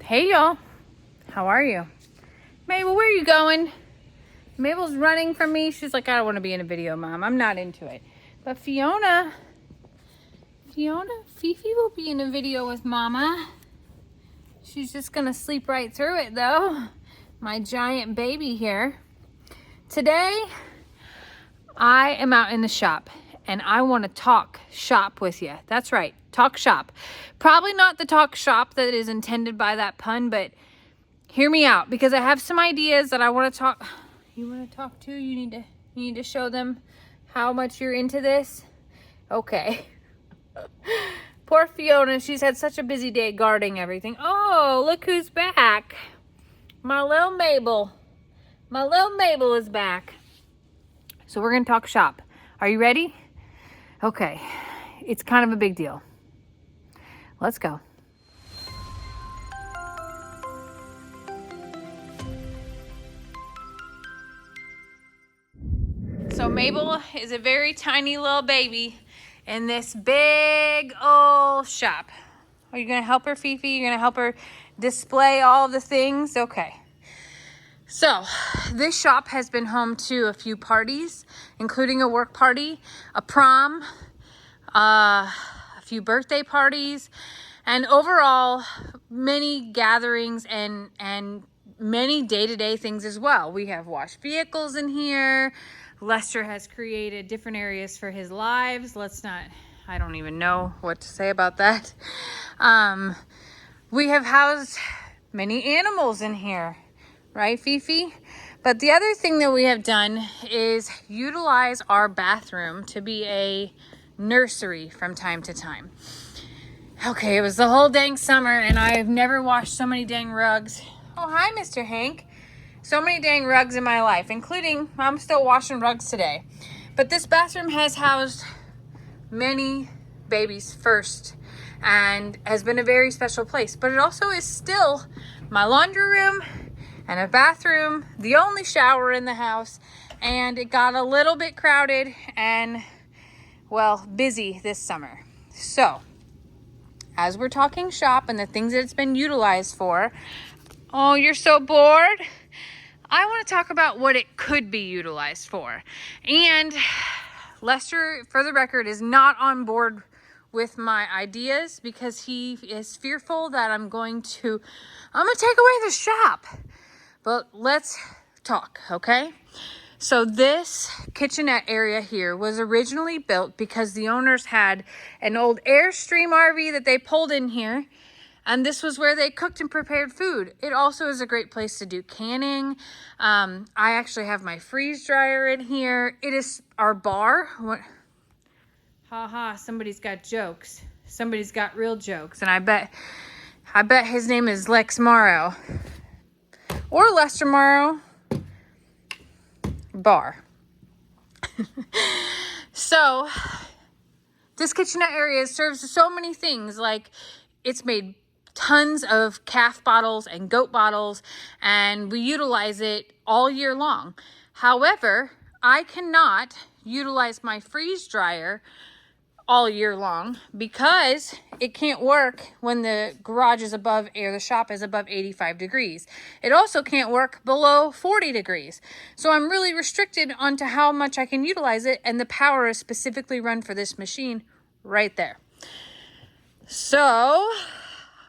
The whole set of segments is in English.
Hey y'all, how are you? Mabel, where are you going? Mabel's running from me. She's like, I don't want to be in a video, Mom. I'm not into it. But Fifi will be in a video with Mama. She's just gonna sleep right through it though. My giant baby here. Today, I am out in the shop and I want to talk shop with you. That's right, talk shop. Probably not the talk shop that is intended by that pun, but hear me out because I have some ideas that I want to talk. You want to talk to? You need to show them how much you're into this. Okay. Poor Fiona, she's had such a busy day guarding everything. Oh, look who's back. My little Mabel. My little Mabel is back. So we're going to talk shop. Are you ready? Okay. It's kind of a big deal. Let's go. So Mabel is a very tiny little baby in this big old shop. Are you going to help her, Fifi? You're going to help her display all the things? Okay. So this shop has been home to a few parties, including a work party, a prom, a few birthday parties, and overall many gatherings and many day-to-day things as well. We have washed vehicles in here. Lester has created different areas for his lives. I don't even know what to say about that. We have housed many animals in here, right, Fifi? But the other thing that we have done is utilize our bathroom to be a nursery from time to time. Okay, it was the whole dang summer and I've never washed so many dang rugs. Oh, hi, Mr. Hank. So many dang rugs in my life, including, I'm still washing rugs today. But this bathroom has housed many babies first and has been a very special place. But it also is still my laundry room and a bathroom, the only shower in the house. And it got a little bit crowded and, well, busy this summer. So, as we're talking shop and the things that it's been utilized for, oh, you're so bored? I want to talk about what it could be utilized for. And Lester, for the record, is not on board with my ideas because he is fearful that I'm going to take away the shop. But let's talk, okay? So this kitchenette area here was originally built because the owners had an old Airstream RV that they pulled in here. And this was where they cooked and prepared food. It also is a great place to do canning. I actually have my freeze dryer in here. It is our bar. What? Somebody's got jokes. Somebody's got real jokes. And I bet his name is Lex Morrow. Or Lester Morrow. Bar. So, this kitchenette area serves so many things. Like, it's made tons of calf bottles and goat bottles, and we utilize it all year long. However, I cannot utilize my freeze dryer all year long because it can't work when the garage is above, or the shop is above 85 degrees. It also can't work below 40 degrees. So I'm really restricted onto how much I can utilize it, and the power is specifically run for this machine right there. So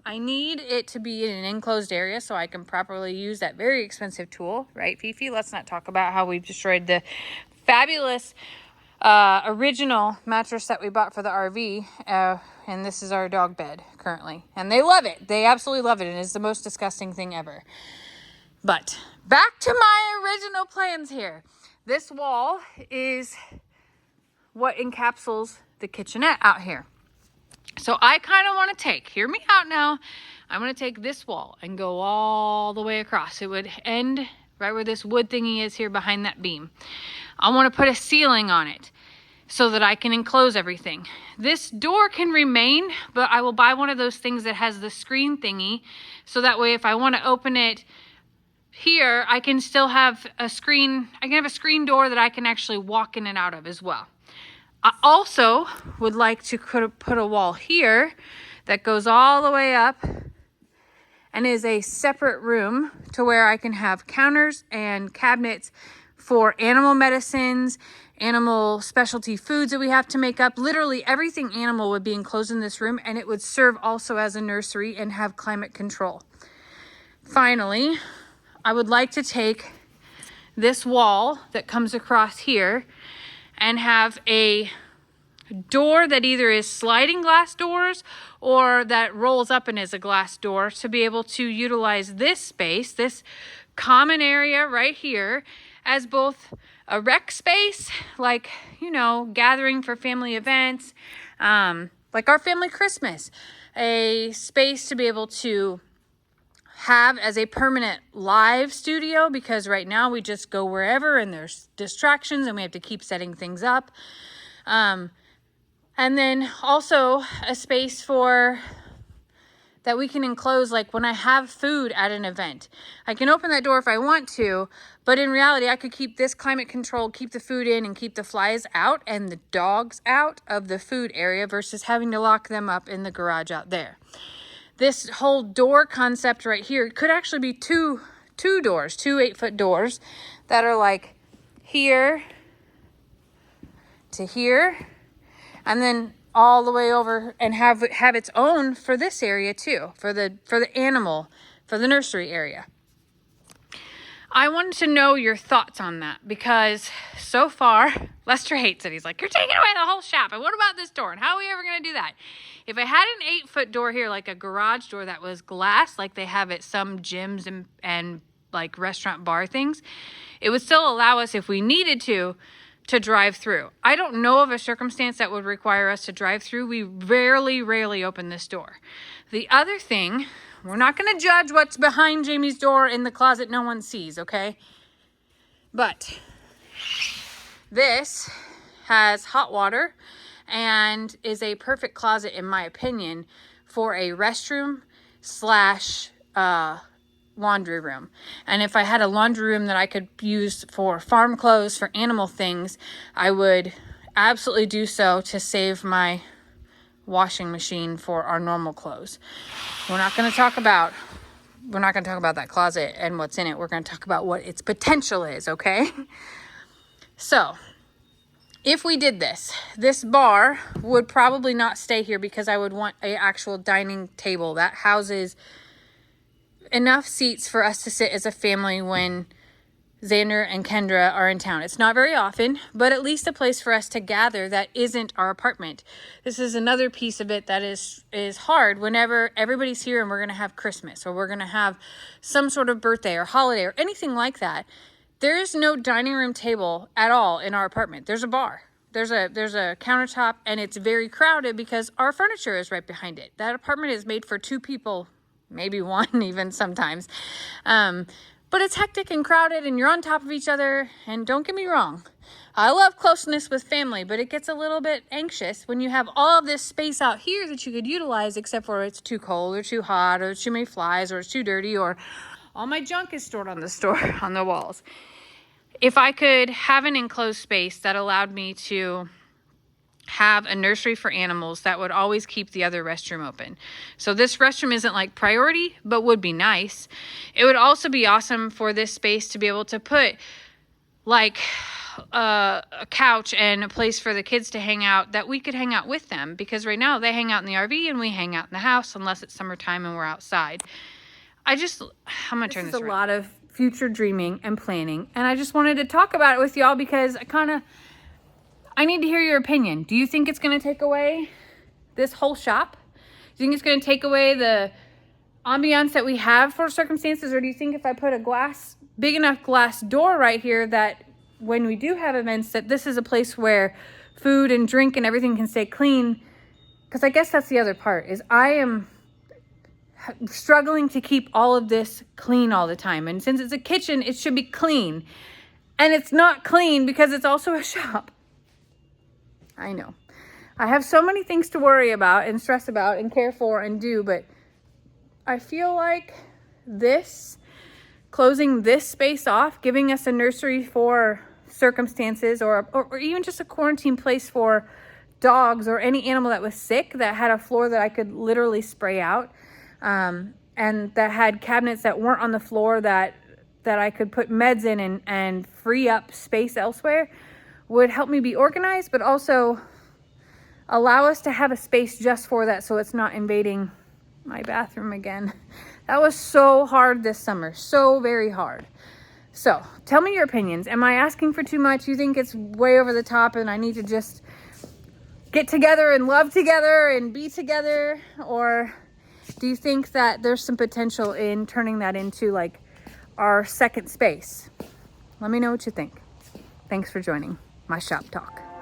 I need it to be in an enclosed area so I can properly use that very expensive tool, right, Fifi? Let's not talk about how we destroyed the fabulous original mattress that we bought for the RV. And this is our dog bed currently. And they love it. They absolutely love it. And it's the most disgusting thing ever. But back to my original plans here. This wall is what encapsulates the kitchenette out here. So I kind of want to hear me out now. I'm going to take this wall and go all the way across. It would end right where this wood thingy is here behind that beam. I want to put a ceiling on it so that I can enclose everything. This door can remain, but I will buy one of those things that has the screen thingy. So that way if I want to open it here, I can still have a screen. I can have a screen door that I can actually walk in and out of as well. I also would like to put a wall here that goes all the way up and is a separate room to where I can have counters and cabinets for animal medicines, animal specialty foods that we have to make up. Literally everything animal would be enclosed in this room, and it would serve also as a nursery and have climate control. Finally, I would like to take this wall that comes across here and have a door that either is sliding glass doors or that rolls up and is a glass door, to be able to utilize this space, this common area right here, as both a rec space, like, you know, gathering for family events, like our family Christmas, a space to be able to have as a permanent live studio, because right now we just go wherever and there's distractions and we have to keep setting things up. And then also a space for that we can enclose, like when I have food at an event. I can open that door if I want to, but in reality, I could keep this climate controlled, keep the food in and keep the flies out and the dogs out of the food area versus having to lock them up in the garage out there. This whole door concept right here could actually be two doors, 2 8-foot doors that are like here to here, and then all the way over, and have its own for this area too, for the animal, for the nursery area. I wanted to know your thoughts on that, because so far Lester hates it. He's like, you're taking away the whole shop, and what about this door, and how are we ever going to do that? If I had an 8-foot door here, like a garage door that was glass, like they have at some gyms and like restaurant bar things, it would still allow us, if we needed to drive through. I don't know of a circumstance that would require us to drive through. We rarely open this door. The other thing, we're not going to judge what's behind Jamie's door in the closet no one sees, okay? But this has hot water and is a perfect closet, in my opinion, for a restroom slash laundry room. And if I had a laundry room that I could use for farm clothes, for animal things, I would absolutely do so to save my washing machine for our normal clothes. We're not going to talk about that closet and what's in it. We're going to talk about what its potential is, okay? So, if we did this bar would probably not stay here, because I would want an actual dining table that houses enough seats for us to sit as a family when Xander and Kendra are in town. It's not very often, but at least a place for us to gather that isn't our apartment. This is another piece of it that is hard whenever everybody's here and we're going to have Christmas, or we're going to have some sort of birthday or holiday or anything like that. There is no dining room table at all in our apartment. There's a bar. There's a countertop, and it's very crowded because our furniture is right behind it. That apartment is made for 2 people, maybe 1 even sometimes. But it's hectic and crowded, and you're on top of each other. And don't get me wrong, I love closeness with family, but it gets a little bit anxious when you have all of this space out here that you could utilize, except for it's too cold or too hot or too many flies or it's too dirty, or all my junk is stored on the walls. If I could have an enclosed space that allowed me to have a nursery for animals, that would always keep the other restroom open. So this restroom isn't like priority, but would be nice. It would also be awesome for this space to be able to put like a couch and a place for the kids to hang out, that we could hang out with them, because right now they hang out in the RV and we hang out in the house unless it's summertime and we're outside. I'm gonna turn this around. A lot of future dreaming and planning, and I just wanted to talk about it with y'all because I need to hear your opinion. Do you think it's going to take away this whole shop? Do you think it's going to take away the ambiance that we have for circumstances? Or do you think if I put a big enough glass door right here, that when we do have events, that this is a place where food and drink and everything can stay clean? Because I guess that's the other part, is I am struggling to keep all of this clean all the time. And since it's a kitchen, it should be clean. And it's not clean because it's also a shop. I know. I have so many things to worry about and stress about and care for and do, but I feel like closing this space off, giving us a nursery for circumstances, or even just a quarantine place for dogs or any animal that was sick, that had a floor that I could literally spray out, and that had cabinets that weren't on the floor that I could put meds in and free up space elsewhere would help me be organized, but also allow us to have a space just for that so it's not invading my bathroom again. That was so hard this summer, so very hard. So tell me your opinions. Am I asking for too much? You think it's way over the top and I need to just get together and love together and be together? Or do you think that there's some potential in turning that into like our second space? Let me know what you think. Thanks for joining my shop talk.